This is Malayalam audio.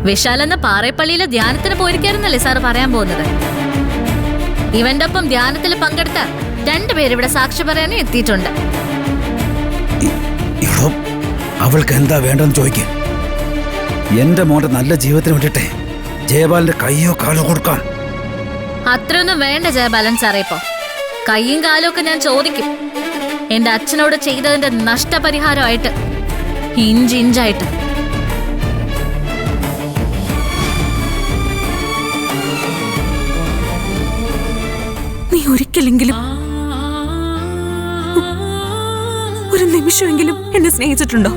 വിശാൽ എന്ന പാറേപ്പള്ളിയിലെ ധ്യാനത്തിന് പോയിരിക്കായിരുന്നല്ലേ സാറ് പറയാൻ പോകുന്നത്? ഇവന്റെ ഒപ്പം ധ്യാനത്തിൽ പങ്കെടുത്ത 2 പേരിവിടെ സാക്ഷി പറയാനും എത്തിയിട്ടുണ്ട്. അവൾക്ക് എന്താ വേണ്ടെന്ന് ചോദിക്ക. എന്റെ മോന്റെ നല്ല ജീവിതത്തിന് വേണ്ടിട്ടെ ജയപാലിന്റെ കയ്യോ കാലോ കൊടുക്കാം. അത്രയൊന്നും വേണ്ട ജയബാലൻ സാറേ. ഇപ്പോ കൈയും കാലും ഒക്കെ ഞാൻ ചോദിക്കും. എന്റെ അച്ഛനോട് ചെയ്തതിന്റെ നഷ്ടപരിഹാരമായിട്ട്, ഇഞ്ചിഞ്ചായിട്ട്. നീ ഒരിക്കലെങ്കിലും ഒരു നിമിഷമെങ്കിലും എന്നെ സ്നേഹിച്ചിട്ടുണ്ടോ?